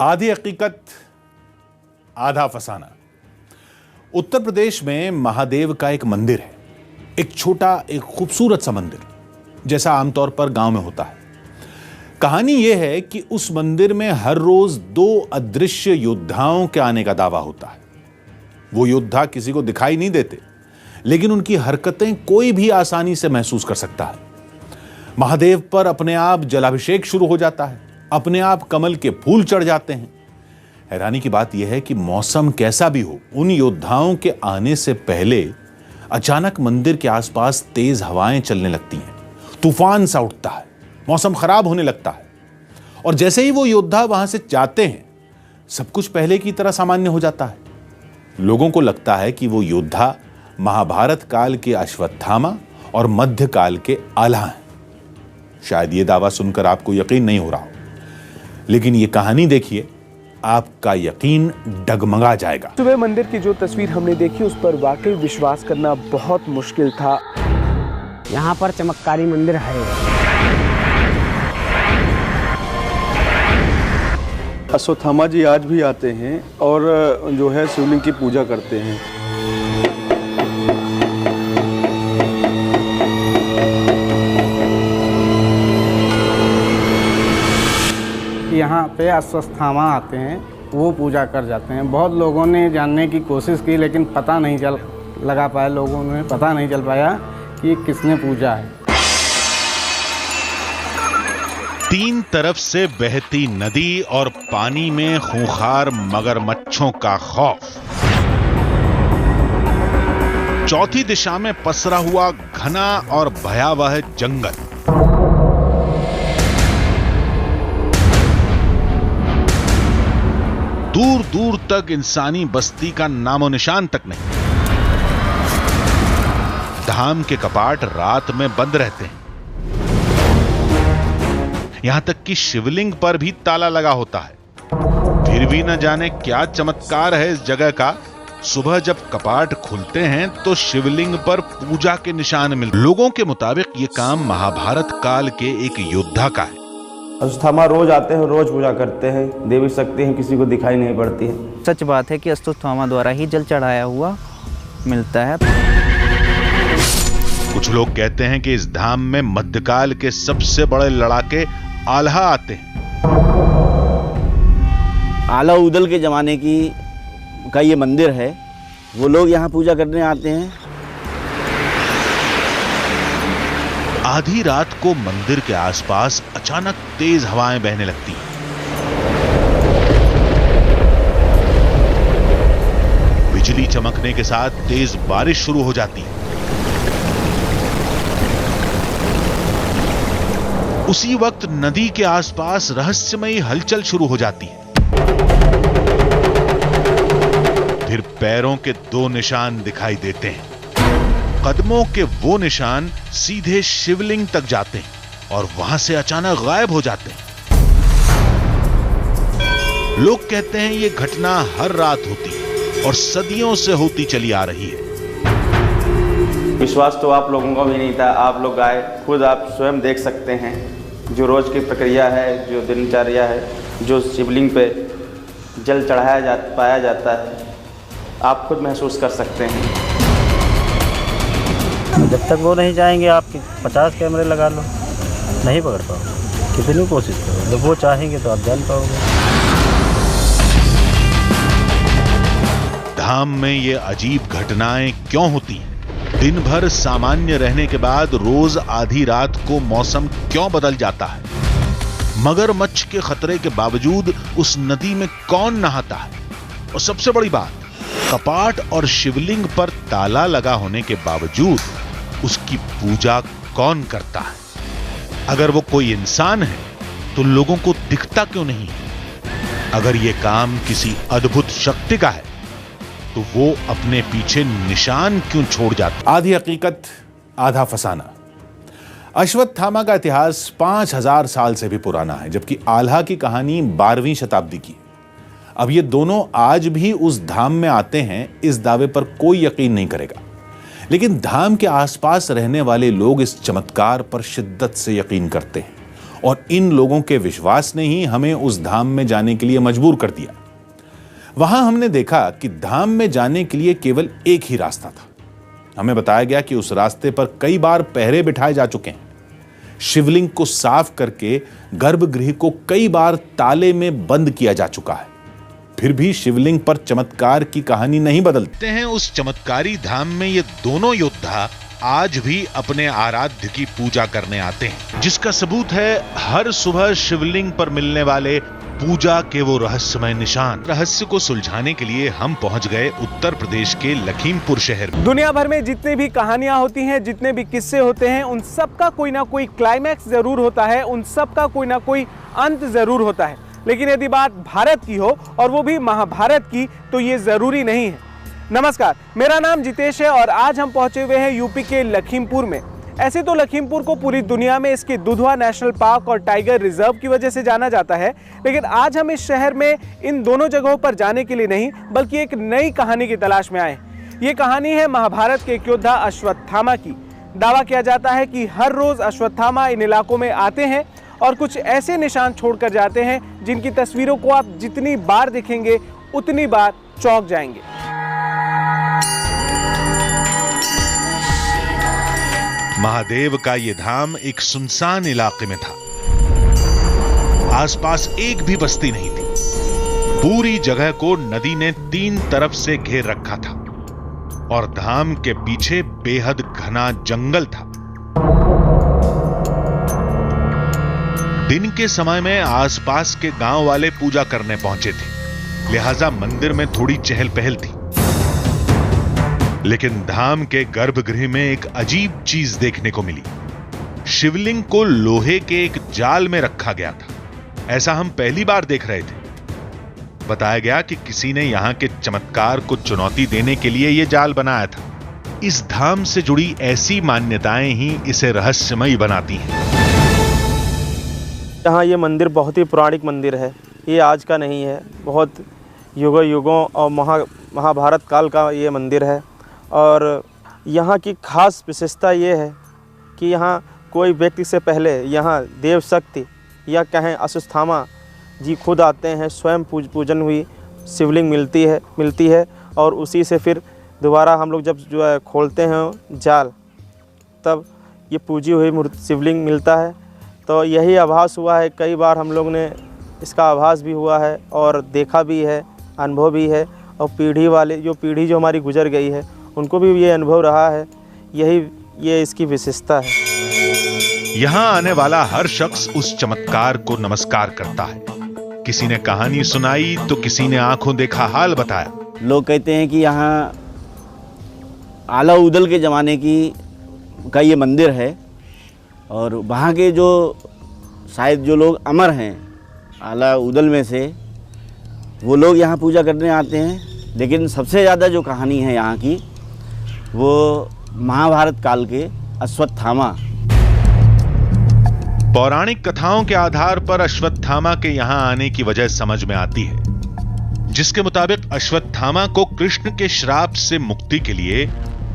आधी हकीकत आधा फसाना। उत्तर प्रदेश में महादेव का एक मंदिर है, एक छोटा एक खूबसूरत सा मंदिर, जैसा आमतौर पर गांव में होता है। कहानी यह है कि उस मंदिर में हर रोज दो अदृश्य योद्धाओं के आने का दावा होता है। वो योद्धा किसी को दिखाई नहीं देते, लेकिन उनकी हरकतें कोई भी आसानी से महसूस कर सकता है। महादेव पर अपने आप जलाभिषेक शुरू हो जाता है, अपने आप कमल के फूल चढ़ जाते हैं। हैरानी की बात यह है कि मौसम कैसा भी हो, उन योद्धाओं के आने से पहले अचानक मंदिर के आसपास तेज हवाएं चलने लगती हैं, तूफान सा उठता है, मौसम खराब होने लगता है। और जैसे ही वो योद्धा वहां से जाते हैं, सब कुछ पहले की तरह सामान्य हो जाता है। लोगों को लगता है कि वो योद्धा महाभारत काल के अश्वत्थामा और मध्यकाल के आल्हा हैं। शायद ये दावा सुनकर आपको यकीन नहीं हो रहा हो, लेकिन ये कहानी देखिए, आपका यकीन डगमगा जाएगा। सुबह मंदिर की जो तस्वीर हमने देखी, उस पर वाकई विश्वास करना बहुत मुश्किल था। यहाँ पर चमत्कारी मंदिर है। अश्वत्थामा जी आज भी आते हैं और जो है शिवलिंग की पूजा करते हैं। यहाँ पे अश्वत्थामा आते हैं, वो पूजा कर जाते हैं। बहुत लोगों ने जानने की कोशिश की, लेकिन पता नहीं लगा पाया, लोगों ने पता नहीं चल पाया कि किसने पूजा है। तीन तरफ से बहती नदी और पानी में खूंखार मगरमच्छों का खौफ, चौथी दिशा में पसरा हुआ घना और भयावह जंगल, दूर दूर तक इंसानी बस्ती का नामो निशान तक नहीं। धाम के कपाट रात में बंद रहते हैं, यहां तक कि शिवलिंग पर भी ताला लगा होता है। फिर भी न जाने क्या चमत्कार है इस जगह का, सुबह जब कपाट खुलते हैं तो शिवलिंग पर पूजा के निशान मिलते। लोगों के मुताबिक ये काम महाभारत काल के एक योद्धा का है। अश्वत्थामा रोज आते हैं, रोज पूजा करते हैं, देवी शक्ति है, किसी को दिखाई नहीं पड़ती है। सच बात है कि अश्वत्थामा द्वारा ही जल चढ़ाया हुआ मिलता है। कुछ लोग कहते हैं कि इस धाम में मध्यकाल के सबसे बड़े लड़ाके आल्हा आते हैं। आला उदल के जमाने का ये मंदिर है, वो लोग यहाँ पूजा करने आते हैं। आधी रात को मंदिर के आसपास अचानक तेज हवाएं बहने लगती हैं। बिजली चमकने के साथ तेज बारिश शुरू हो जाती है। उसी वक्त नदी के आसपास रहस्यमयी हलचल शुरू हो जाती है। फिर पैरों के दो निशान दिखाई देते हैं। कदमों के वो निशान सीधे शिवलिंग तक जाते हैं और वहां से अचानक गायब हो जाते हैं। लोग कहते हैं ये घटना हर रात होती है और सदियों से होती चली आ रही है। विश्वास तो आप लोगों का भी नहीं था। आप लोग आए, खुद आप स्वयं देख सकते हैं जो रोज की प्रक्रिया है, जो दिनचर्या है, जो शिवलिंग पे जल चढ़ाया पाया जाता है, आप खुद महसूस कर सकते हैं। जब तक वो नहीं जाएंगे, आपके 50 कैमरे लगा लो, नहीं पकड़ पाओगे। कितनी कोशिश करो, जब वो चाहेंगे तो आप जान पाओगे। धाम में ये अजीब घटनाएं क्यों होती हैं? दिन भर सामान्य रहने के बाद रोज आधी रात को मौसम क्यों बदल जाता है? मगरमच्छ के खतरे के बावजूद उस नदी में कौन नहाता है? और सबसे बड़ी बात, कपाट और शिवलिंग पर ताला लगा होने के बावजूद उसकी पूजा कौन करता है? अगर वो कोई इंसान है तो लोगों को दिखता क्यों नहीं है? अगर ये काम किसी अद्भुत शक्ति का है तो वो अपने पीछे निशान क्यों छोड़ जाता? आधी हकीकत आधा फसाना। अश्वत्थामा का इतिहास 5000 साल से भी पुराना है, जबकि आल्हा की कहानी 12वीं शताब्दी की। अब ये दोनों आज भी उस धाम में आते हैं, इस दावे पर कोई यकीन नहीं करेगा। लेकिन धाम के आसपास रहने वाले लोग इस चमत्कार पर शिद्दत से यकीन करते हैं और इन लोगों के विश्वास ने ही हमें उस धाम में जाने के लिए मजबूर कर दिया। वहां हमने देखा कि धाम में जाने के लिए केवल एक ही रास्ता था। हमें बताया गया कि उस रास्ते पर कई बार पहरे बिठाए जा चुके हैं। शिवलिंग को साफ करके गर्भगृह को कई बार ताले में बंद किया जा चुका है, फिर भी शिवलिंग पर चमत्कार की कहानी नहीं बदलती हैं। उस चमत्कारी धाम में ये दोनों योद्धा आज भी अपने आराध्य की पूजा करने आते हैं, जिसका सबूत है हर सुबह शिवलिंग पर मिलने वाले पूजा के वो रहस्यमय निशान। रहस्य को सुलझाने के लिए हम पहुंच गए उत्तर प्रदेश के लखीमपुर शहर में। दुनिया भर में जितने भी कहानियां होती हैं, जितने भी किस्से होते हैं, उन सब का कोई ना कोई क्लाइमैक्स जरूर होता है, उन सब का कोई ना कोई अंत जरूर होता है। लेकिन यदि बात भारत की हो और वो भी महाभारत की, तो ये जरूरी नहीं है। नमस्कार, मेरा नाम जितेश है और आज हम पहुंचे हुए हैं यूपी के लखीमपुर में। ऐसे तो लखीमपुर को पूरी दुनिया में इसके दुधवा नेशनल पार्क और टाइगर रिजर्व की वजह से जाना जाता है, लेकिन आज हम इस शहर में इन दोनों जगहों पर जाने के लिए नहीं, बल्कि एक नई कहानी की तलाश में आए। ये कहानी है महाभारत के एक योद्धा अश्वत्थामा की। दावा किया जाता है कि हर रोज अश्वत्थामा इन इलाकों में आते हैं और कुछ ऐसे निशान छोड़कर जाते हैं जिनकी तस्वीरों को आप जितनी बार देखेंगे उतनी बार चौंक जाएंगे। महादेव का ये धाम एक सुनसान इलाके में था। आसपास एक भी बस्ती नहीं थी। पूरी जगह को नदी ने 3 तरफ से घेर रखा था और धाम के पीछे बेहद घना जंगल था। दिन के समय में आसपास के गांव वाले पूजा करने पहुंचे थे, लिहाजा मंदिर में थोड़ी चहल पहल थी। लेकिन धाम के गर्भगृह में एक अजीब चीज देखने को मिली। शिवलिंग को लोहे के एक जाल में रखा गया था। ऐसा हम पहली बार देख रहे थे। बताया गया कि किसी ने यहां के चमत्कार को चुनौती देने के लिए यह जाल बनाया था। इस धाम से जुड़ी ऐसी मान्यताएं ही इसे रहस्यमयी बनाती हैं। यहाँ ये मंदिर बहुत ही पौराणिक मंदिर है। ये आज का नहीं है, बहुत युगों युगों और महाभारत काल का ये मंदिर है। और यहाँ की खास विशेषता ये है कि यहाँ कोई व्यक्ति से पहले यहाँ देव शक्ति या कहें अश्वत्थामा जी खुद आते हैं, स्वयं पूजन हुई शिवलिंग मिलती है और उसी से फिर दोबारा हम लोग जब जो है खोलते हैं जाल, तब ये पूजी हुई शिवलिंग मिलता है। तो यही आभास हुआ है, कई बार हम लोग ने इसका आभास भी हुआ है और देखा भी है, अनुभव भी है। और पीढ़ी जो हमारी गुजर गई है उनको भी ये अनुभव रहा है। ये इसकी विशेषता है। यहाँ आने वाला हर शख्स उस चमत्कार को नमस्कार करता है। किसी ने कहानी सुनाई तो किसी ने आंखों देखा हाल बताया। लोग कहते हैं कि यहाँ आला उदल के ज़माने का ये मंदिर है और वहाँ के जो शायद जो लोग अमर हैं आला उदल में से, वो लोग यहाँ पूजा करने आते हैं। लेकिन सबसे ज़्यादा जो कहानी है यहाँ की, वो महाभारत काल के अश्वत्थामा। पौराणिक कथाओं के आधार पर अश्वत्थामा के यहां आने की वजह समझ में आती है, जिसके मुताबिक अश्वत्थामा को कृष्ण के श्राप से मुक्ति के लिए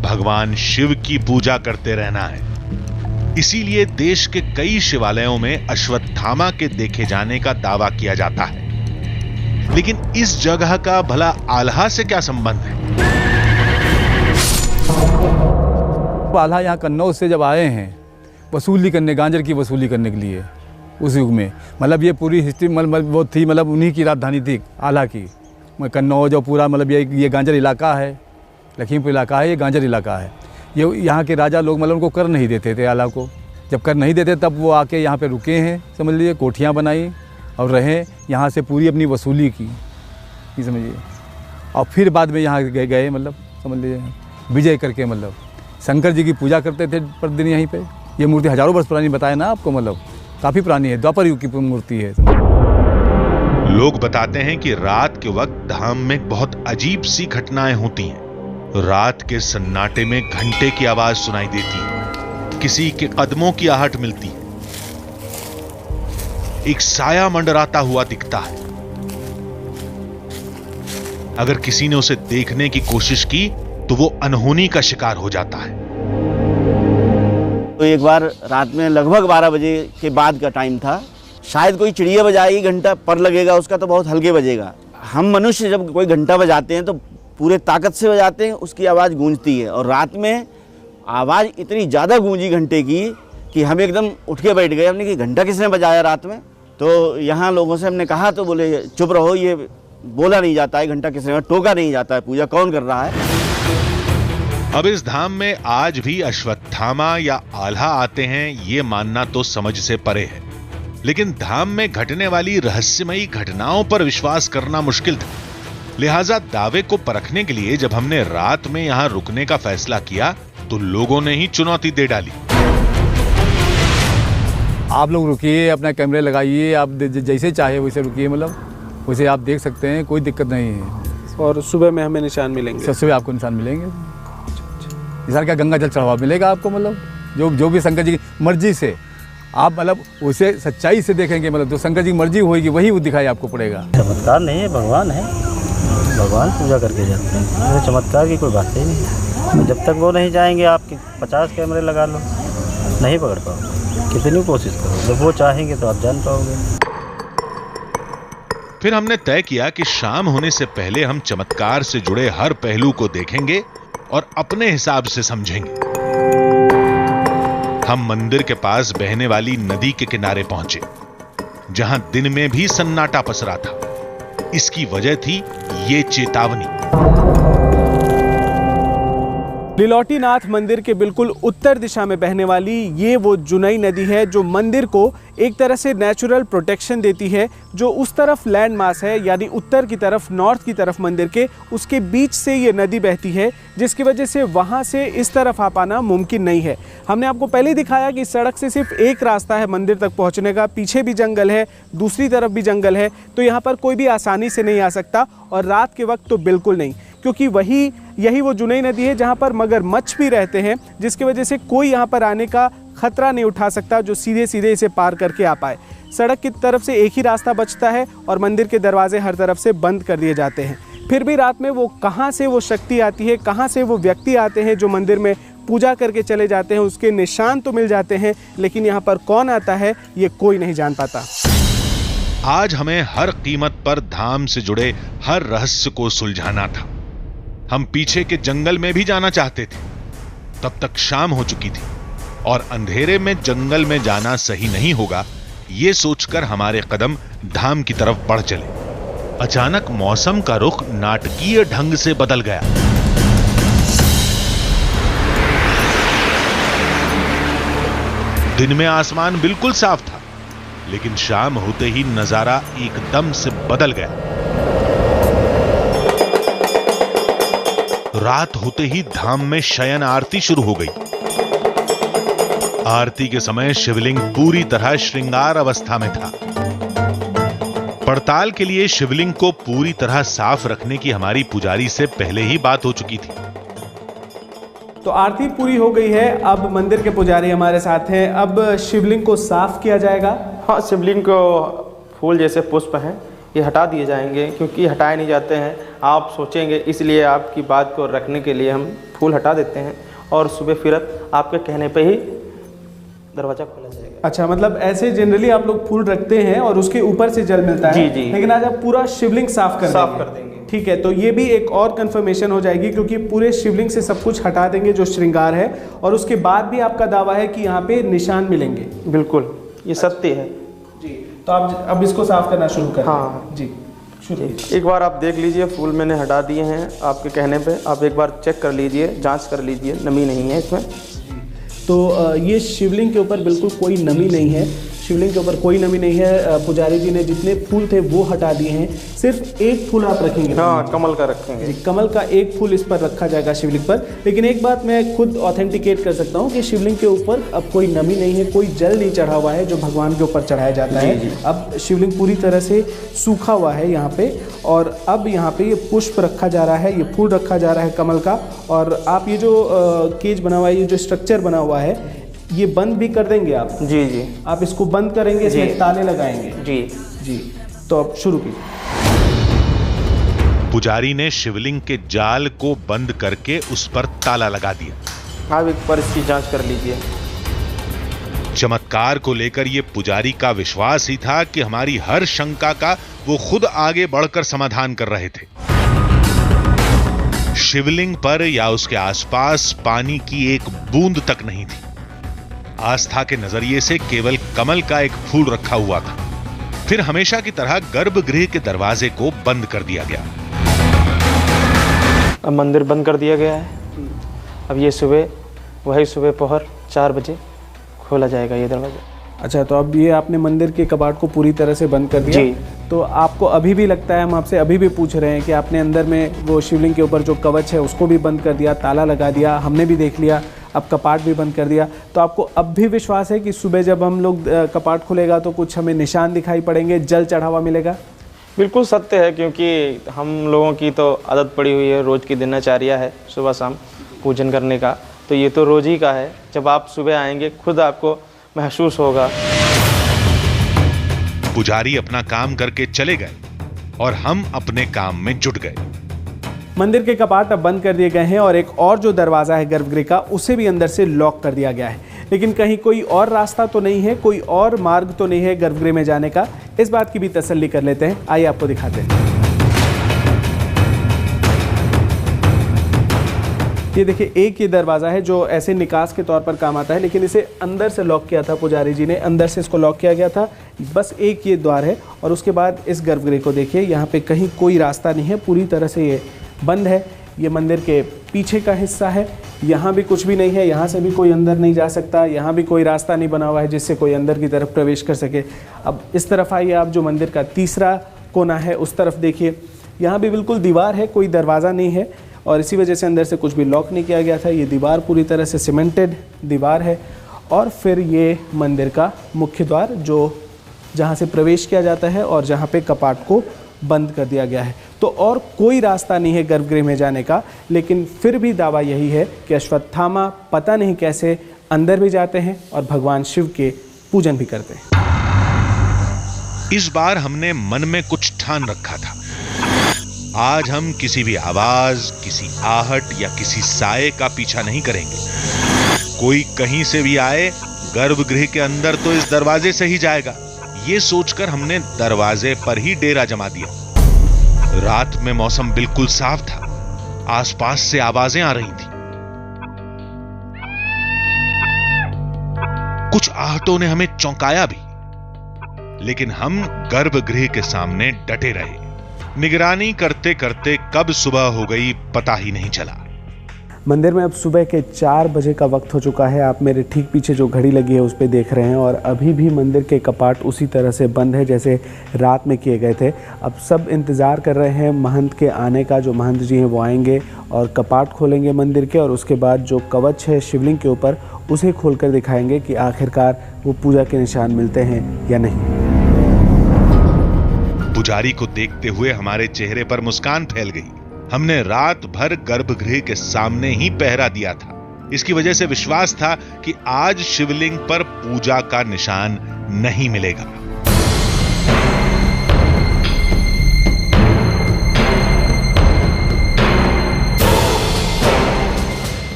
भगवान शिव की पूजा करते रहना है। इसीलिए देश के कई शिवालयों में अश्वत्थामा के देखे जाने का दावा किया जाता है। लेकिन इस जगह का भला आल्हा से क्या संबंध है? आल्हा यहाँ कन्नौज से जब आए हैं वसूली करने, गांजर की वसूली करने के लिए, उस युग में मतलब ये पूरी हिस्ट्री मतलब वो थी, मतलब उन्हीं की राजधानी थी आल्हा की। कन्नौज और पूरा मतलब ये गांजर इलाका है, लखीमपुर इलाका है, ये गांजर इलाका है। ये यहाँ के राजा लोग मतलब उनको कर नहीं देते थे आल्हा को। जब कर नहीं देते तब वो आके यहाँ पे रुके हैं, समझ लीजिए, कोठियाँ बनाई और रहे, यहाँ से पूरी अपनी वसूली की, ये समझिए। और फिर बाद में यहाँ गए मतलब समझ लीजिए विजय करके, मतलब शंकर जी की पूजा करते थे प्रतिदिन यहीं पे। ये मूर्ति हजारों वर्ष पुरानी बताया ना आपको, मतलब काफ़ी पुरानी है, द्वापर युग की मूर्ति है। लोग बताते हैं कि रात के वक्त धाम में बहुत अजीब सी घटनाएं होती हैं। रात के सन्नाटे में घंटे की आवाज सुनाई देती है, किसी के कदमों की आहट मिलती है, एक साया मंडराता हुआ दिखता है। अगर किसी ने उसे देखने की कोशिश की तो वो अनहोनी का शिकार हो जाता है। तो एक बार रात में लगभग 12 बजे के बाद का टाइम था, शायद कोई चिड़िया बजाएगी, घंटा पर लगेगा उसका तो बहुत हल्के बजेगा। हम मनुष्य जब कोई घंटा बजाते हैं तो पूरे ताकत से बजाते हैं, उसकी आवाज़ गूंजती है। और रात में आवाज़ इतनी ज़्यादा गूंजी घंटे की कि हम एकदम उठ के बैठ गए। हमने कि घंटा किसने बजाया रात में? तो यहाँ लोगों से हमने कहा तो बोले चुप रहो, ये बोला नहीं जाता है घंटा किसने, टोका नहीं जाता है, पूजा कौन कर रहा है। अब इस धाम में आज भी अश्वत्थामा या आल्हा आते हैं, ये मानना तो समझ से परे है। लेकिन धाम में घटने वाली रहस्यमयी घटनाओं पर विश्वास करना मुश्किल था। लिहाजा दावे को परखने के लिए जब हमने रात में यहां रुकने का फैसला किया तो लोगों ने ही चुनौती दे डाली। आप लोग रुकिए, अपना कैमरे लगाइए, आप जैसे चाहे वैसे रुकिए, मतलब वैसे आप देख सकते हैं, कोई दिक्कत नहीं है। और सुबह में हमें निशान मिलेंगे? सुबह आपको निशान मिलेंगे। निशान क्या, गंगा जल चढ़ावा मिलेगा आपको, मतलब जो भी शंकर जी की मर्जी से आप मतलब उसे सच्चाई से देखेंगे, मतलब जो शंकर जी की मर्जी होगी वही वो दिखाई आपको पड़ेगा। चमत्कार नहीं है, भगवान है, भगवान पूजा करके जाते हैं, चमत्कार की कोई बात ही नहीं। जब तक वो नहीं जाएंगे, आपके 50 कैमरे लगा लो, नहीं पकड़ पाओगे, कितनी कोशिश करो, जब वो चाहेंगे तो आप जान पाओगे। फिर हमने तय किया कि शाम होने से पहले हम चमत्कार से जुड़े हर पहलू को देखेंगे और अपने हिसाब से समझेंगे। हम मंदिर के पास बहने वाली नदी के किनारे पहुंचे, जहां दिन में भी सन्नाटा पसरा था। इसकी वजह थी ये चेतावनी। लीलोटीनाथ मंदिर के बिल्कुल उत्तर दिशा में बहने वाली ये वो जुनई नदी है जो मंदिर को एक तरह से नेचुरल प्रोटेक्शन देती है। जो उस तरफ लैंड मास है, यानी उत्तर की तरफ, नॉर्थ की तरफ मंदिर के, उसके बीच से ये नदी बहती है, जिसकी वजह से वहाँ से इस तरफ आ पाना मुमकिन नहीं है। हमने आपको पहले दिखाया कि सड़क से सिर्फ एक रास्ता है मंदिर तक पहुँचने का, पीछे भी जंगल है, दूसरी तरफ भी जंगल है, तो यहाँ पर कोई भी आसानी से नहीं आ सकता। और रात के वक्त तो बिल्कुल नहीं, क्योंकि यही वो जुनई नदी है जहाँ पर मगरमच्छ भी रहते हैं, जिसकी वजह से कोई यहाँ पर आने का खतरा नहीं उठा सकता जो सीधे सीधे इसे पार करके आ पाए। सड़क की तरफ से एक ही रास्ता बचता है और मंदिर के दरवाजे हर तरफ से बंद कर दिए जाते हैं। फिर भी रात में वो कहाँ से वो शक्ति आती है, कहाँ से वो व्यक्ति आते हैं जो मंदिर में पूजा करके चले जाते हैं, उसके निशान तो मिल जाते हैं, लेकिन यहाँ पर कौन आता है ये कोई नहीं जान पाता। आज हमें हर कीमत पर धाम से जुड़े हर रहस्य को सुलझाना था। हम पीछे के जंगल में भी जाना चाहते थे, तब तक शाम हो चुकी थी और अंधेरे में जंगल में जाना सही नहीं होगा, ये सोचकर हमारे कदम धाम की तरफ बढ़ चले। अचानक मौसम का रुख नाटकीय ढंग से बदल गया। दिन में आसमान बिल्कुल साफ था, लेकिन शाम होते ही नजारा एकदम से बदल गया। रात होते ही धाम में शयन आरती शुरू हो गई। आरती के समय शिवलिंग पूरी तरह श्रृंगार अवस्था में था। पड़ताल के लिए शिवलिंग को पूरी तरह साफ रखने की हमारी पुजारी से पहले ही बात हो चुकी थी। तो आरती पूरी हो गई है, अब मंदिर के पुजारी हमारे साथ हैं। अब शिवलिंग को साफ किया जाएगा। हाँ, शिवलिंग को फूल जैसे पुष्प हैं ये हटा दिए जाएंगे, क्योंकि हटाए नहीं जाते हैं। आप सोचेंगे, इसलिए आपकी बात को रखने के लिए हम फूल हटा देते हैं और सुबह फिर आपके कहने पे ही दरवाजा खोला जाएगा। अच्छा, मतलब ऐसे जनरली आप लोग फूल रखते हैं और उसके ऊपर से जल मिलता है। जी जी। लेकिन आज आप पूरा शिवलिंग साफ कर देंगे। ठीक है, तो ये भी एक और कंफर्मेशन हो जाएगी, क्योंकि पूरे शिवलिंग से सब कुछ हटा देंगे जो श्रृंगार है, और उसके बाद भी आपका दावा है कि यहाँ पे निशान मिलेंगे। बिल्कुल, ये सत्य है जी। तो आप अब इसको साफ करना शुरू करें। हाँ जी, शुरू। एक बार आप देख लीजिए, फूल मैंने हटा दिए हैं आपके कहने पे। आप एक बार चेक कर लीजिए, जांच कर लीजिए, नमी नहीं है इसमें। तो ये शिवलिंग के ऊपर बिल्कुल कोई नमी नहीं है, शिवलिंग के ऊपर कोई नमी नहीं है। पुजारी जी ने जितने फूल थे वो हटा दिए हैं, सिर्फ एक फूल आप रखेंगे। हाँ, कमल का रखेंगे। कमल का एक फूल इस पर रखा जाएगा शिवलिंग पर। लेकिन एक बात मैं खुद ऑथेंटिकेट कर सकता हूँ कि शिवलिंग के ऊपर अब कोई नमी नहीं है, कोई जल नहीं चढ़ा हुआ है जो भगवान के ऊपर चढ़ाया जाता है। अब शिवलिंग पूरी तरह से सूखा हुआ है यहाँ पे, और अब यहाँ पे ये पुष्प रखा जा रहा है, ये फूल रखा जा रहा है कमल का। और आप ये जो केज बना हुआ है, ये जो स्ट्रक्चर बना हुआ है, ये बंद भी कर देंगे आप? जी जी। आप इसको बंद करेंगे, इसमें ताले लगाएंगे? जी जी। तो अब शुरू कीजिए। पुजारी ने शिवलिंग के जाल को बंद करके उस पर ताला लगा दिया। आप एक बार इसकी जांच कर लीजिए। चमत्कार को लेकर ये पुजारी का विश्वास ही था कि हमारी हर शंका का वो खुद आगे बढ़कर समाधान कर रहे थे। शिवलिंग पर या उसके आसपास पानी की एक बूंद तक नहीं थी। आस्था के नजरिए से केवल कमल का एक फूल रखा हुआ था। फिर हमेशा की तरह गर्भगृह के दरवाजे को बंद कर दिया गया। अब मंदिर बंद कर दिया गया है। अब ये सुबह पहर 4 बजे खोला जाएगा ये दरवाजा। अच्छा, तो अब ये आपने मंदिर के कपाट को पूरी तरह से बंद कर दिया। जी। तो आपको अभी भी लगता है, हम आपसे अभी भी पूछ रहे हैं कि आपने अंदर में वो शिवलिंग के ऊपर जो कवच है उसको भी बंद कर दिया, ताला लगा दिया, हमने भी देख लिया, अब कपाट भी बंद कर दिया, तो आपको अब भी विश्वास है कि सुबह जब हम लोग कपाट खुलेगा तो कुछ हमें निशान दिखाई पड़ेंगे, जल चढ़ावा मिलेगा? बिल्कुल सत्य है, क्योंकि हम लोगों की तो आदत पड़ी हुई है, रोज़ की दिनचर्या है सुबह शाम पूजन करने का, तो ये तो रोज़ ही का है। जब आप सुबह आएंगे खुद आपको महसूस होगा। पुजारी अपना काम करके चले गए और हम अपने काम में जुट गए। मंदिर के कपाट अब बंद कर दिए गए हैं और एक और जो दरवाज़ा है गर्भगृह का उसे भी अंदर से लॉक कर दिया गया है। लेकिन कहीं कोई और रास्ता तो नहीं है, कोई और मार्ग तो नहीं है गर्भगृह में जाने का? इस बात की भी तसल्ली कर लेते हैं, आइए आपको दिखाते हैं। ये देखिए, एक ये दरवाज़ा है जो ऐसे निकास के तौर पर काम आता है, लेकिन इसे अंदर से लॉक किया था पुजारी जी ने, अंदर से इसको लॉक किया गया था। बस एक ये द्वार है और उसके बाद इस गर्भगृह को देखिए, यहाँ पे कहीं कोई रास्ता नहीं है, पूरी तरह से ये बंद है। ये मंदिर के पीछे का हिस्सा है, यहाँ भी कुछ भी नहीं है, यहाँ से भी कोई अंदर नहीं जा सकता, यहाँ भी कोई रास्ता नहीं बना हुआ है जिससे कोई अंदर की तरफ प्रवेश कर सके। अब इस तरफ आइए आप, जो मंदिर का तीसरा कोना है उस तरफ देखिए, यहाँ भी बिल्कुल दीवार है, कोई दरवाज़ा नहीं है और इसी वजह से अंदर से कुछ भी लॉक नहीं किया गया था। ये दीवार पूरी तरह से सीमेंटेड दीवार है। और फिर ये मंदिर का मुख्य द्वार जो जहाँ से प्रवेश किया जाता है और जहाँ पे कपाट को बंद कर दिया गया है। तो और कोई रास्ता नहीं है गर्भगृह में जाने का, लेकिन फिर भी दावा यही है कि अश्वत्थामा पता नहीं कैसे अंदर भी जाते हैं और भगवान शिव के पूजन भी करते हैं। इस बार हमने मन में कुछ ठान रखा था। आज हम किसी भी आवाज, किसी आहट या किसी साए का पीछा नहीं करेंगे। कोई कहीं से भी आए, गर्भगृह के अंदर तो इस दरवाजे से ही जाएगा। ये सोचकर हमने दरवाजे पर ही डेरा जमा दिया। रात में मौसम बिल्कुल साफ था, आसपास से आवाजें आ रही थी। कुछ आहटों ने हमें चौंकाया भी, लेकिन हम गर्भगृह के सामने डटे रहे। निगरानी करते करते कब सुबह हो गई पता ही नहीं चला। मंदिर में अब सुबह के 4 बजे का वक्त हो चुका है। आप मेरे ठीक पीछे जो घड़ी लगी है उस पर देख रहे हैं और अभी भी मंदिर के कपाट उसी तरह से बंद है जैसे रात में किए गए थे। अब सब इंतज़ार कर रहे हैं महंत के आने का। जो महंत जी हैं वो आएंगे और कपाट खोलेंगे मंदिर के और उसके बाद जो कवच है शिवलिंग के ऊपर उसे खोलकर दिखाएंगे कि आखिरकार वो पूजा के निशान मिलते हैं या नहीं। पुजारी को देखते हुए हमारे चेहरे पर मुस्कान फैल गई। हमने रात भर गर्भगृह के सामने ही पहरा दिया था। इसकी वजह से विश्वास था कि आज शिवलिंग पर पूजा का निशान नहीं मिलेगा।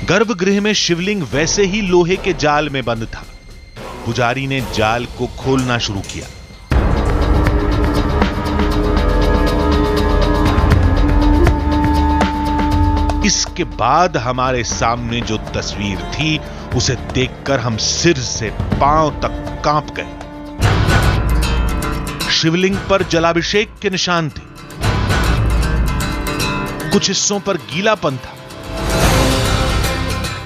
गर्भगृह में शिवलिंग वैसे ही लोहे के जाल में बंद था। पुजारी ने जाल को खोलना शुरू किया। इसके बाद हमारे सामने जो तस्वीर थी उसे देखकर हम सिर से पांव तक कांप गए। शिवलिंग पर जलाभिषेक के निशान थे, कुछ हिस्सों पर गीलापन था।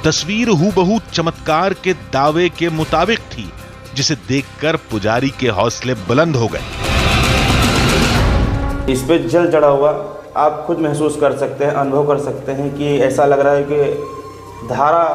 तस्वीर हूबहू चमत्कार के दावे के मुताबिक थी, जिसे देखकर पुजारी के हौसले बुलंद हो गए। इस पे जल चढ़ा हुआ आप खुद महसूस कर सकते हैं, अनुभव कर सकते हैं कि ऐसा लग रहा है कि धारा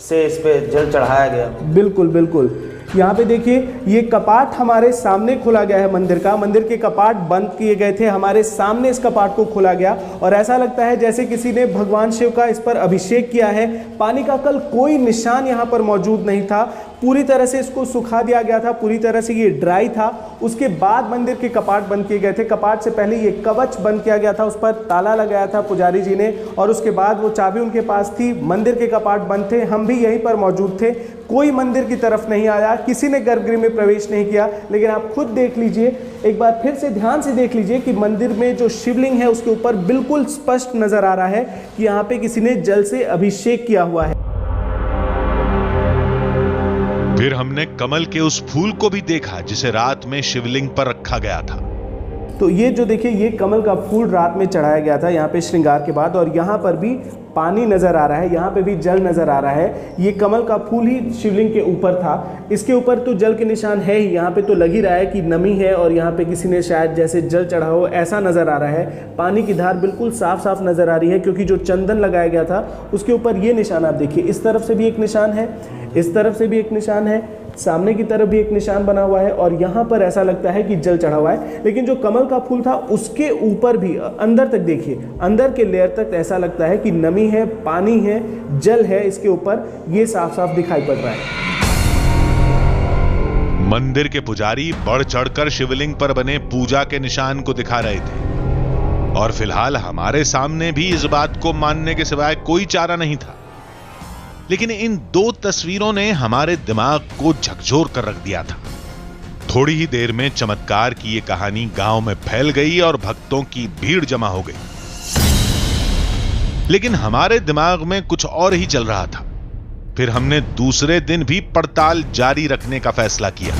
से इस पे जल चढ़ाया गया। बिल्कुल बिल्कुल। यहाँ पे देखिए, ये कपाट हमारे सामने खोला गया है मंदिर का। मंदिर के कपाट बंद किए गए थे, हमारे सामने इस कपाट को खोला गया और ऐसा लगता है जैसे किसी ने भगवान शिव का इस पर अभिषेक किया है। पानी का कल कोई निशान यहाँ पर मौजूद नहीं था। पूरी तरह से इसको सुखा दिया गया था, पूरी तरह से ये ड्राई था। उसके बाद मंदिर के कपाट बंद किए गए थे। कपाट से पहले ये कवच बंद किया गया था, उस पर ताला लगाया था पुजारी जी ने, और उसके बाद वो चाबी उनके पास थी। मंदिर के कपाट बंद थे, हम भी यहीं पर मौजूद थे। कोई मंदिर की तरफ नहीं आया, किसी ने गर्भगृह में प्रवेश नहीं किया। लेकिन आप खुद देख लीजिए, एक बार फिर से ध्यान से देख लीजिए कि मंदिर में जो शिवलिंग है उसके ऊपर बिल्कुल स्पष्ट नजर आ रहा है कि यहाँ पे किसी ने जल से अभिषेक किया हुआ है। फिर हमने कमल के उस फूल को भी देखा जिसे रात में शिवलिंग पर रखा गया था। तो ये जो देखिए, ये कमल का फूल रात में चढ़ाया गया था यहाँ पे श्रृंगार के बाद, और यहाँ पर भी पानी नजर आ रहा है, यहाँ पे भी जल नजर आ रहा है। ये कमल का फूल ही शिवलिंग के ऊपर था, इसके ऊपर तो जल के निशान है ही। यहाँ पे तो लग ही रहा है कि नमी है और यहाँ पे किसी ने शायद जैसे जल चढ़ा हो, ऐसा नजर आ रहा है। पानी की धार बिल्कुल साफ साफ नजर आ रही है, क्योंकि जो चंदन लगाया गया था उसके ऊपर ये निशान आप देखिए, इस तरफ से भी एक निशान है, इस तरफ से भी एक निशान है, सामने की तरफ भी एक निशान बना हुआ है, और यहाँ पर ऐसा लगता है कि जल चढ़ा हुआ है। लेकिन जो कमल का फूल था उसके ऊपर भी अंदर तक देखिए, अंदर के लेयर तक ऐसा लगता है कि नमी है, पानी है, जल है इसके ऊपर, ये साफ साफ दिखाई पड़ रहा है। मंदिर के पुजारी बढ़ चढ़कर शिवलिंग पर बने पूजा के निशान को दिखा रहे थे, और फिलहाल हमारे सामने भी इस बात को मानने के सिवाय कोई चारा नहीं था। लेकिन इन दो तस्वीरों ने हमारे दिमाग को झकझोर कर रख दिया था। थोड़ी ही देर में चमत्कार की यह कहानी गांव में फैल गई और भक्तों की भीड़ जमा हो गई। लेकिन हमारे दिमाग में कुछ और ही चल रहा था। फिर हमने दूसरे दिन भी पड़ताल जारी रखने का फैसला किया।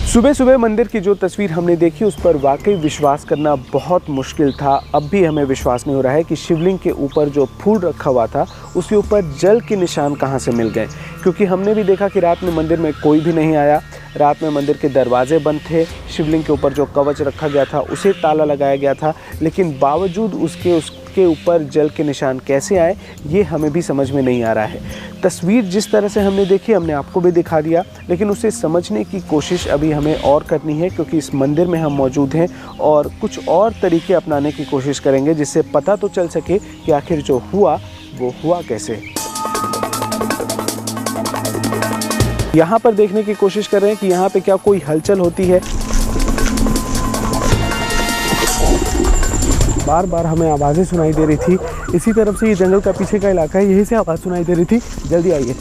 सुबह सुबह मंदिर की जो तस्वीर हमने देखी उस पर वाकई विश्वास करना बहुत मुश्किल था। अब भी हमें विश्वास नहीं हो रहा है कि शिवलिंग के ऊपर जो फूल रखा हुआ था उसके ऊपर जल के निशान कहां से मिल गए, क्योंकि हमने भी देखा कि रात में मंदिर में कोई भी नहीं आया। रात में मंदिर के दरवाजे बंद थे, शिवलिंग के ऊपर जो कवच रखा गया था उसे ताला लगाया गया था, लेकिन बावजूद उसके ऊपर जल के निशान कैसे आए ये हमें भी समझ में नहीं आ रहा है। तस्वीर जिस तरह से हमने देखी हमने आपको भी दिखा दिया, लेकिन उसे समझने की कोशिश अभी हमें और करनी है, क्योंकि इस मंदिर में हम मौजूद हैं और कुछ और तरीके अपनाने की कोशिश करेंगे जिससे पता तो चल सके कि आखिर जो हुआ वो हुआ कैसे। यहाँ पर देखने की कोशिश कर रहे हैं कि यहाँ पे क्या कोई हलचल होती है। बार बार हमें आवाज़ें सुनाई दे रही थी। इसी तरफ से ये जंगल का पीछे का इलाका है, यहीं से आवाज़ सुनाई दे रही थी। जल्दी आइए।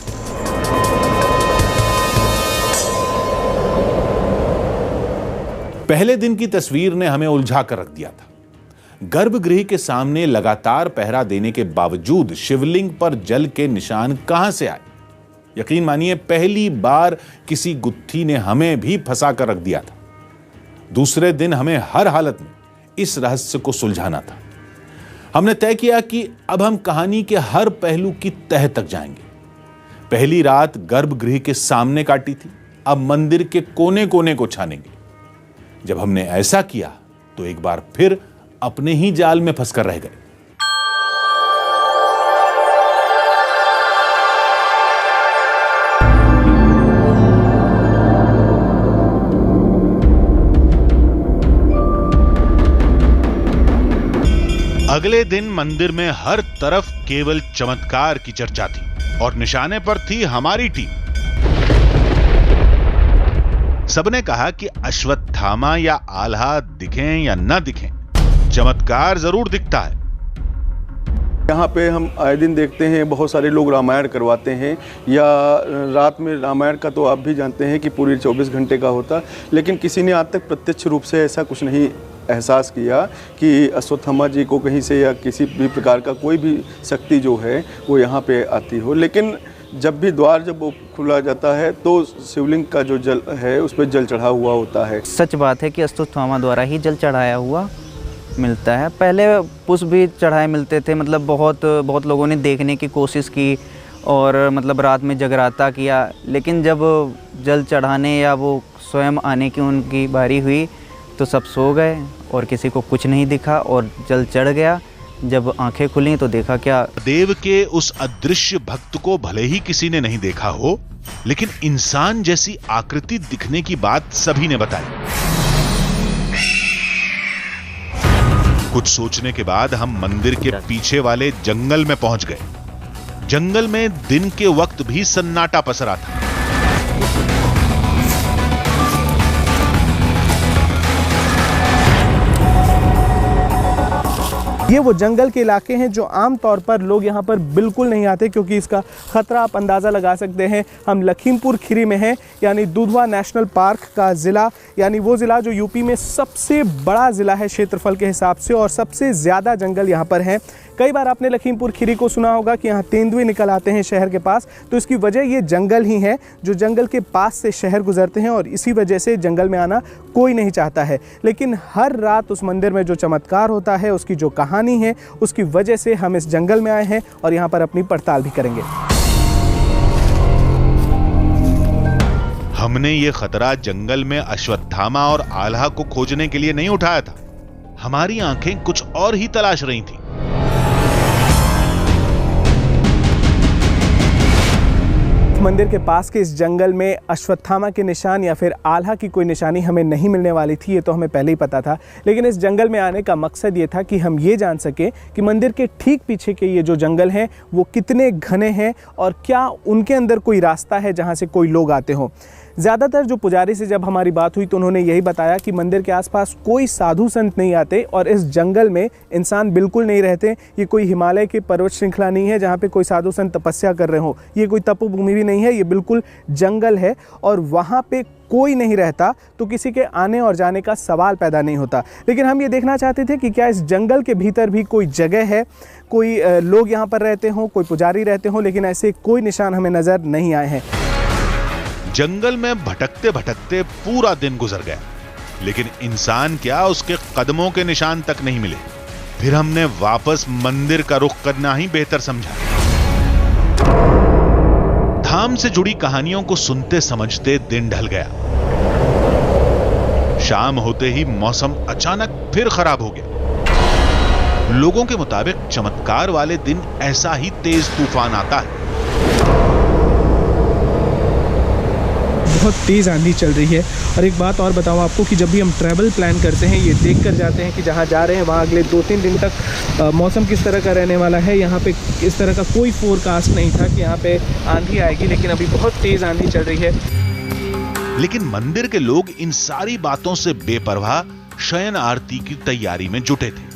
पहले दिन की तस्वीर ने हमें उलझा कर रख दिया था। गर्भगृह के सामने लगातार पहरा देने के बावजूद शिवलिंग पर जल के निशान कहां से आए? यकीन मानिए पहली बार किसी गुत्थी ने हमें भी फंसा कर रख दिया था। दूसरे दिन हमें हर हालत में इस रहस्य को सुलझाना था। हमने तय किया कि अब हम कहानी के हर पहलू की तह तक जाएंगे। पहली रात गर्भगृह के सामने काटी थी, अब मंदिर के कोने कोने को छानेंगे। जब हमने ऐसा किया तो एक बार फिर अपने ही जाल में फंसकर रह गए। अगले दिन मंदिर में हर तरफ केवल चमत्कार की चर्चा थी और निशाने पर थी हमारी टीम। सबने कहा कि अश्वत्थामा या आल्हा दिखें या न दिखें, चमत्कार जरूर दिखता है। यहाँ पे हम आए दिन देखते हैं बहुत सारे लोग रामायण करवाते हैं, या रात में रामायण का तो आप भी जानते हैं कि पूरी 24 घंटे का होता, लेकिन किसी ने आज तक प्रत्यक्ष रूप से ऐसा कुछ नहीं एहसास किया कि अश्वत्थामा जी को कहीं से या किसी भी प्रकार का कोई भी शक्ति जो है वो यहाँ पे आती हो। लेकिन जब भी द्वार जब वो खुला जाता है तो शिवलिंग का जो जल है उस पर जल चढ़ा हुआ होता है। सच बात है कि अश्वत्थामा द्वारा ही जल चढ़ाया हुआ मिलता है। पहले पुष्प भी चढ़ाए मिलते थे, मतलब बहुत लोगों ने देखने की कोशिश की और मतलब रात में जगराता किया, लेकिन जब जल चढ़ाने या वो स्वयं आने की उनकी बारी हुई तो सब सो गए और किसी को कुछ नहीं दिखा और जल चढ़ गया। जब आंखें खुली तो देखा क्या देव के उस अदृश्य भक्त को भले ही किसी ने नहीं देखा हो, लेकिन इंसान जैसी आकृति दिखने की बात सभी ने बताई। कुछ सोचने के बाद हम मंदिर के पीछे वाले जंगल में पहुंच गए। जंगल में दिन के वक्त भी सन्नाटा पसरा था। ये वो जंगल के इलाके हैं जो आम तौर पर लोग यहाँ पर बिल्कुल नहीं आते, क्योंकि इसका ख़तरा आप अंदाज़ा लगा सकते हैं। हम लखीमपुर खीरी में हैं, यानी दुधवा नेशनल पार्क का ज़िला, यानी वो ज़िला जो यूपी में सबसे बड़ा ज़िला है क्षेत्रफल के हिसाब से, और सबसे ज़्यादा जंगल यहाँ पर हैं। कई बार आपने लखीमपुर खीरी को सुना होगा कि यहाँ तेंदुए निकल आते हैं शहर के पास, तो इसकी वजह ये जंगल ही है, जो जंगल के पास से शहर गुजरते हैं, और इसी वजह से जंगल में आना कोई नहीं चाहता है। लेकिन हर रात उस मंदिर में जो चमत्कार होता है, उसकी जो कहानी है, उसकी वजह से हम इस जंगल में आए हैं और यहाँ पर अपनी पड़ताल भी करेंगे। हमने ये खतरा जंगल में अश्वत्थामा और आल्हा को खोजने के लिए नहीं उठाया था। हमारी आंखें कुछ और ही तलाश रही थीं। मंदिर के पास के इस जंगल में अश्वत्थामा के निशान या फिर आल्हा की कोई निशानी हमें नहीं मिलने वाली थी, ये तो हमें पहले ही पता था। लेकिन इस जंगल में आने का मकसद ये था कि हम ये जान सकें कि मंदिर के ठीक पीछे के ये जो जंगल हैं वो कितने घने हैं और क्या उनके अंदर कोई रास्ता है जहाँ से कोई लोग आते हों। ज़्यादातर जो पुजारी से जब हमारी बात हुई तो उन्होंने यही बताया कि मंदिर के आसपास कोई साधु संत नहीं आते और इस जंगल में इंसान बिल्कुल नहीं रहते। ये कोई हिमालय की पर्वत श्रृंखला नहीं है जहाँ पे कोई साधु संत तपस्या कर रहे हो, ये कोई तपोभूमि भी नहीं है, ये बिल्कुल जंगल है और वहाँ पे कोई नहीं रहता, तो किसी के आने और जाने का सवाल पैदा नहीं होता। लेकिन हम ये देखना चाहते थे कि क्या इस जंगल के भीतर भी कोई जगह है, कोई लोग यहाँ पर रहते हों, कोई पुजारी रहते हों, लेकिन ऐसे कोई निशान हमें नज़र नहीं आए हैं। जंगल में भटकते भटकते पूरा दिन गुजर गया, लेकिन इंसान क्या, उसके कदमों के निशान तक नहीं मिले। फिर हमने वापस मंदिर का रुख करना ही बेहतर समझा। धाम से जुड़ी कहानियों को सुनते समझते दिन ढल गया। शाम होते ही मौसम अचानक फिर खराब हो गया। लोगों के मुताबिक चमत्कार वाले दिन ऐसा ही तेज तूफान आता है। बहुत तेज़ आंधी चल रही है। और एक बात और बताऊं आपको कि जब भी हम ट्रैवल प्लान करते हैं, ये देख कर जाते हैं कि जहाँ जा रहे हैं वहाँ अगले 2-3 दिन तक मौसम किस तरह का रहने वाला है। यहाँ पे इस तरह का कोई फोरकास्ट नहीं था कि यहाँ पे आंधी आएगी, लेकिन अभी बहुत तेज़ आंधी चल रही है। लेकिन मंदिर के लोग इन सारी बातों से बेपरवाह शयन आरती की तैयारी में जुटे थे।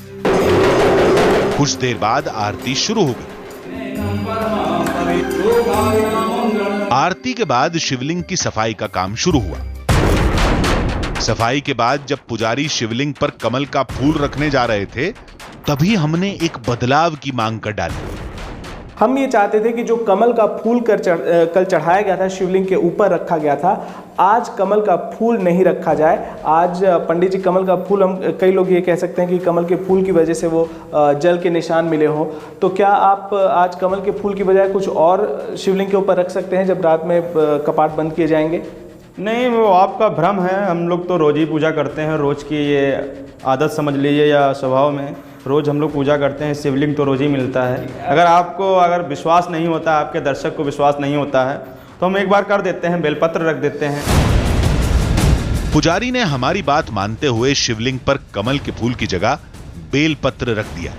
कुछ देर बाद आरती शुरू हो गई। आरती के बाद शिवलिंग की सफाई का काम शुरू हुआ। सफाई के बाद जब पुजारी शिवलिंग पर कमल का फूल रखने जा रहे थे, तभी हमने एक बदलाव की मांग कर डाली। हम ये चाहते थे कि जो कमल का फूल कल चढ़ाया गया था, शिवलिंग के ऊपर रखा गया था, आज कमल का फूल नहीं रखा जाए। आज पंडित जी कमल का फूल, हम कई लोग ये कह सकते हैं कि कमल के फूल की वजह से वो जल के निशान मिले हों, तो क्या आप आज कमल के फूल की बजाय कुछ और शिवलिंग के ऊपर रख सकते हैं जब रात में कपाट बंद किए जाएंगे? नहीं, वो आपका भ्रम है। हम लोग तो रोज़ ही पूजा करते हैं, रोज़ की ये आदत समझ लीजिए या स्वभाव में रोज़ हम लोग पूजा करते हैं। शिवलिंग तो रोज़ ही मिलता है। अगर विश्वास नहीं होता, आपके दर्शक को विश्वास नहीं होता है, तो हम एक बार कर देते हैं, बेलपत्र रख देते हैं। पुजारी ने हमारी बात मानते हुए शिवलिंग पर कमल के फूल की जगह बेलपत्र रख दिया।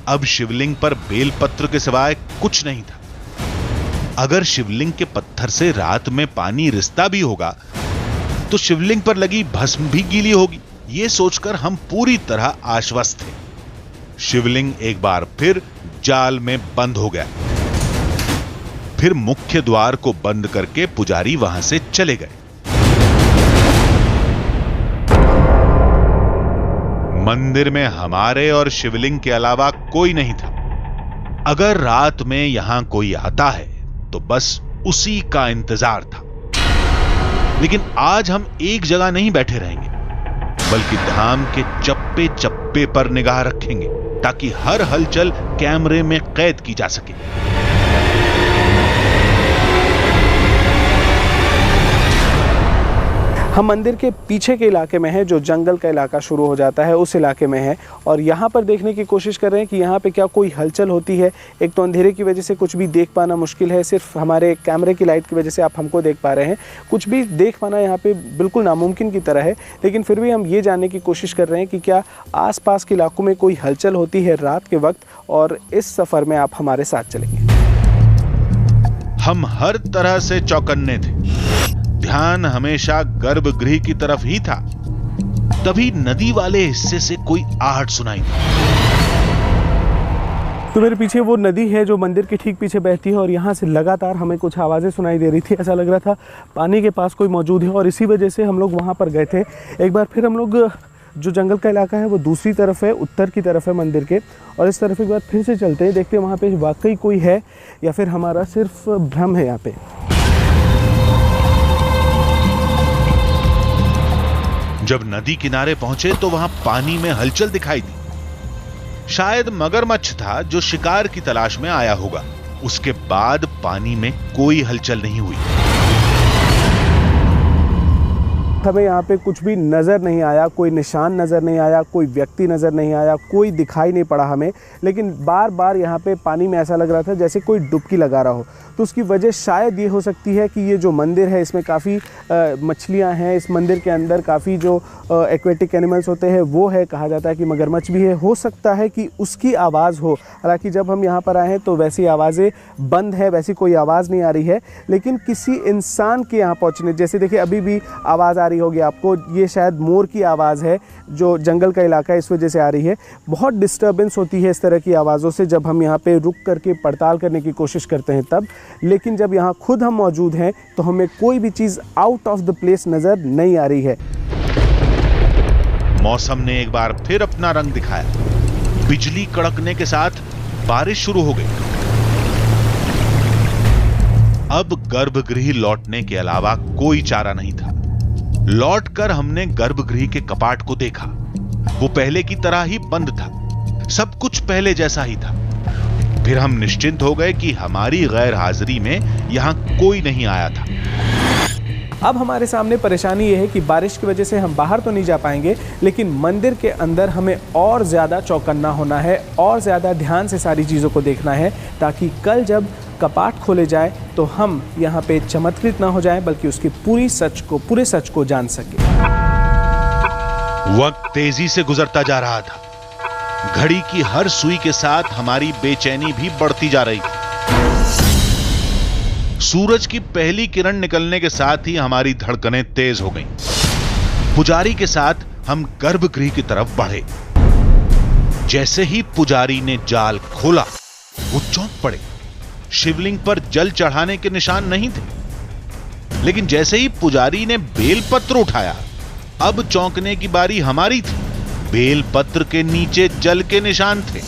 अब शिवलिंग पर बेलपत्र के सिवाय कुछ नहीं था। अगर शिवलिंग के पत्थर से रात में पानी रिसता भी होगा, तो शिवलिंग पर लगी भस्म भी गीली होगी। ये सोचकर हम पूरी तरह आश्वस्त थे। शिवलिंग एक बार फिर जाल में बंद हो गया। फिर मुख्य द्वार को बंद करके पुजारी वहां से चले गए। मंदिर में हमारे और शिवलिंग के अलावा कोई नहीं था। अगर रात में यहां कोई आता है तो बस उसी का इंतजार था। लेकिन आज हम एक जगह नहीं बैठे रहेंगे, बल्कि धाम के चप्पे चप्पे पर निगाह रखेंगे, ताकि हर हलचल कैमरे में कैद की जा सके। हम मंदिर के पीछे के इलाके में हैं, जो जंगल का इलाका शुरू हो जाता है, उस इलाके में है, और यहाँ पर देखने की कोशिश कर रहे हैं कि यहाँ पे क्या कोई हलचल होती है। एक तो अंधेरे की वजह से कुछ भी देख पाना मुश्किल है, सिर्फ हमारे कैमरे की लाइट की वजह से आप हमको देख पा रहे हैं। कुछ भी देख पाना यहाँ पे बिल्कुल नामुमकिन की तरह है, लेकिन फिर भी हम ये जानने की कोशिश कर रहे हैं कि क्या आसपास के इलाकों में कोई हलचल होती है रात के वक्त, और इस सफ़र में आप हमारे साथ चलेंगे। हम हर तरह से चौकन्ने थे। ध्यान हमेशा गर्भगृह की तरफ ही था। तभी नदी वाले हिस्से से कोई आहट सुनाई दी। तो मेरे पीछे वो नदी है जो मंदिर के ठीक पीछे बहती है और यहाँ से लगातार हमें कुछ आवाज़ें सुनाई दे रही थी। ऐसा लग रहा था पानी के पास कोई मौजूद है और इसी वजह से हम लोग वहाँ पर गए थे। एक बार फिर हम लोग, जो जंगल का इलाका है वो दूसरी तरफ है, उत्तर की तरफ है मंदिर के, और इस तरफ एक बार फिर से चलते हैं, देखते हैं वहाँ पे वाकई कोई है या फिर हमारा सिर्फ भ्रम है यहाँ पे। जब नदी किनारे पहुंचे तो वहां पानी में हलचल दिखाई दी। शायद मगरमच्छ था जो शिकार की तलाश में आया होगा। उसके बाद पानी में कोई हलचल नहीं हुई। हमें यहाँ पे कुछ भी नज़र नहीं आया, कोई निशान नज़र नहीं आया, कोई व्यक्ति नज़र नहीं आया, कोई दिखाई नहीं पड़ा हमें। लेकिन बार बार यहाँ पे पानी में ऐसा लग रहा था जैसे कोई डुबकी लगा रहा हो। तो उसकी वजह शायद ये हो सकती है कि ये जो मंदिर है इसमें काफ़ी मछलियाँ हैं। इस मंदिर के अंदर काफ़ी जो एक्वेटिक एनिमल्स होते हैं वो है, कहा जाता है कि मगरमच्छ भी है। हो सकता है कि उसकी आवाज़ हो। हालांकि जब हम यहाँ पर आए हैं तो वैसी आवाज़ें बंद है, वैसी कोई आवाज़ नहीं आ रही है। लेकिन किसी इंसान के यहाँ पहुँचने, जैसे देखिए अभी भी आवाज़ आ रही होगी आपको, ये शायद मोर की आवाज़ है जो जंगल का इलाका है इस वजह से आ रही है। बहुत डिस्टर्बेंस होती है इस तरह की आवाज़ों से जब हम यहाँ पे रुक करके पड़ताल करने की कोशिश करते हैं तब। लेकिन जब यहाँ खुद हम मौजूद हैं तो हमें कोई भी चीज़ आउट ऑफ द प्लेस नज़र नहीं आ रही है। मौसम ने एक बार फिर अपना रंग दिखाया। बिजली कड़कने के साथ बारिश शुरू हो गई। अब गर्भगृह लौटने के अलावा कोई चारा नहीं था। लौटकर हमने गर्भगृह के कपाट को देखा। वो पहले की तरह ही बंद था। सब कुछ पहले जैसा ही था। फिर हम निश्चिंत हो गए कि हमारी गैर हाजिरी में यहां कोई नहीं आया था। अब हमारे सामने परेशानी ये है कि बारिश की वजह से हम बाहर तो नहीं जा पाएंगे, लेकिन मंदिर के अंदर हमें और ज़्यादा चौकन्ना होना है और ज़्यादा ध्यान से सारी चीज़ों को देखना है, ताकि कल जब कपाट खोले जाए तो हम यहाँ पे चमत्कृत ना हो जाएं, बल्कि उसकी पूरे सच को जान सके। वक्त तेजी से गुजरता जा रहा था। घड़ी की हर सुई के साथ हमारी बेचैनी भी बढ़ती जा रही थी। सूरज की पहली किरण निकलने के साथ ही हमारी धड़कनें तेज हो गईं। पुजारी के साथ हम गर्भगृह की तरफ बढ़े। जैसे ही पुजारी ने जाल खोला, वो चौंक पड़े। शिवलिंग पर जल चढ़ाने के निशान नहीं थे। लेकिन जैसे ही पुजारी ने बेलपत्र उठाया, अब चौंकने की बारी हमारी थी। बेलपत्र के नीचे जल के निशान थे।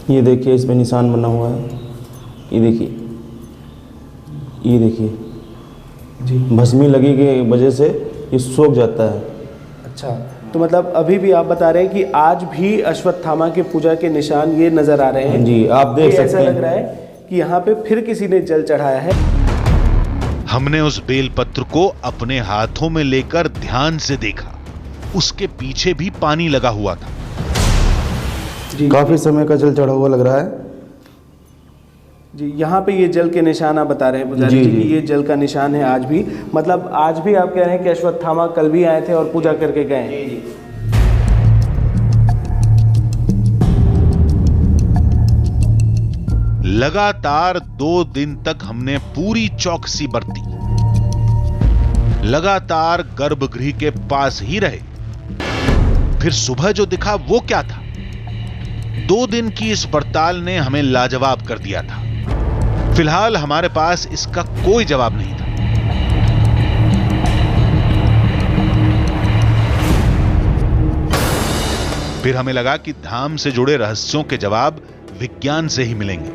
ये देखिए, इसमें निशान बना हुआ है। ये देखिए, ये देखिए जी, भस्मी लगी के वजह से ये सूख जाता है। अच्छा, तो मतलब अभी भी आप बता रहे हैं कि आज भी अश्वत्थामा के पूजा के निशान ये नजर आ रहे हैं जी, आप देख सकते हैं। ऐसा लग रहा है कि यहाँ पे फिर किसी ने जल चढ़ाया है। हमने उस बेलपत्र को अपने हाथों में लेकर ध्यान से देखा। उसके पीछे भी पानी लगा हुआ था। काफी समय का जल चढ़ा हुआ लग रहा है जी। यहाँ पे ये जल के निशान आप बता रहे हैं पुजारी जी, ये जल का निशान है आज भी। मतलब आज भी आप कह रहे हैं कि अश्वत्थामा कल भी आए थे और पूजा करके गए। लगातार 2 दिन तक हमने पूरी चौकसी बरती। लगातार गर्भगृह के पास ही रहे। फिर सुबह जो दिखा वो क्या था? 2 दिन की इस पड़ताल ने हमें लाजवाब कर दिया था। फिलहाल हमारे पास इसका कोई जवाब नहीं था। फिर हमें लगा कि धाम से जुड़े रहस्यों के जवाब विज्ञान से ही मिलेंगे।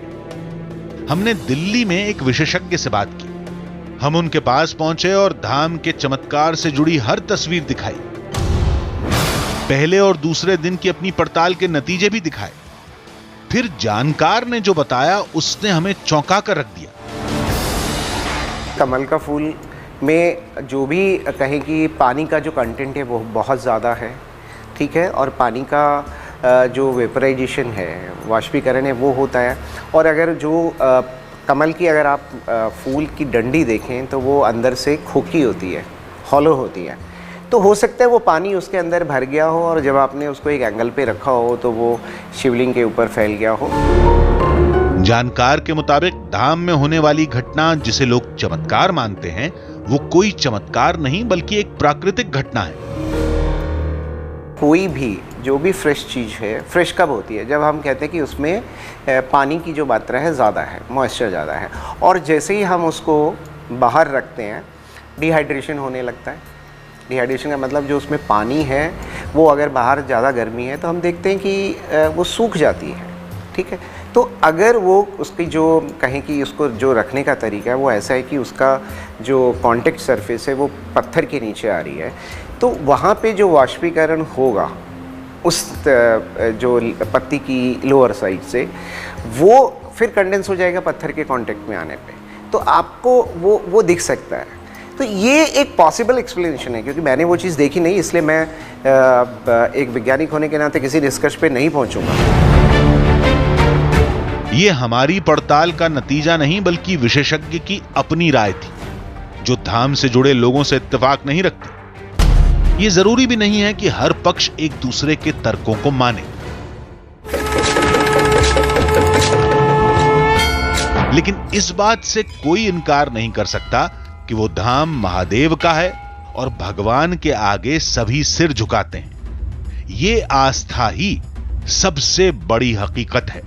हमने दिल्ली में एक विशेषज्ञ से बात की। हम उनके पास पहुंचे और धाम के चमत्कार से जुड़ी हर तस्वीर दिखाई। पहले और दूसरे दिन की अपनी पड़ताल के नतीजे भी दिखाए। फिर जानकार ने जो बताया उसने हमें चौंका कर रख दिया। कमल का फूल में जो भी कहें कि पानी का जो कंटेंट है वो बहुत ज़्यादा है, ठीक है, और पानी का जो वेपराइजेशन है, वाष्पीकरण है, वो होता है। और अगर जो कमल की अगर आप फूल की डंडी देखें तो वो अंदर से खोखली होती है, हॉलो होती है। तो हो सकता है वो पानी उसके अंदर भर गया हो और जब आपने उसको एक एंगल पे रखा हो तो वो शिवलिंग के ऊपर फैल गया हो। जानकार के मुताबिक धाम में होने वाली घटना जिसे लोग चमत्कार मानते हैं, वो कोई चमत्कार नहीं बल्कि एक प्राकृतिक घटना है। कोई भी जो भी फ्रेश चीज़ है, फ्रेश कब होती है? जब हम कहते हैं कि उसमें पानी की जो मात्रा है ज़्यादा है, मॉइस्चर ज़्यादा है, और जैसे ही हम उसको बाहर रखते हैं डिहाइड्रेशन होने लगता है। डिहाइड्रेशन का मतलब जो उसमें पानी है वो अगर बाहर ज़्यादा गर्मी है तो हम देखते हैं कि वो सूख जाती है, ठीक है। तो अगर वो उसकी जो कहें कि उसको जो रखने का तरीका है वो ऐसा है कि उसका जो कांटेक्ट सरफेस है वो पत्थर के नीचे आ रही है, तो वहाँ पे जो वाष्पीकरण होगा उस जो पत्ती की लोअर साइड से, वो फिर कंडेंस हो जाएगा पत्थर के कांटेक्ट में आने पे, तो आपको वो दिख सकता है। तो ये एक पॉसिबल एक्सप्लेनेशन है, क्योंकि मैंने वो चीज़ देखी नहीं, इसलिए मैं एक वैज्ञानिक होने के नाते किसी निष्कर्ष पे नहीं पहुंचूंगा। ये हमारी पड़ताल का नतीजा नहीं बल्कि विशेषज्ञ की अपनी राय थी, जो धाम से जुड़े लोगों से इत्तेफाक नहीं रखते। ये जरूरी भी नहीं है कि हर पक्ष एक दूसरे के तर्कों को माने, लेकिन इस बात से कोई इनकार नहीं कर सकता कि वो धाम महादेव का है और भगवान के आगे सभी सिर झुकाते हैं। ये आस्था ही सबसे बड़ी हकीकत है।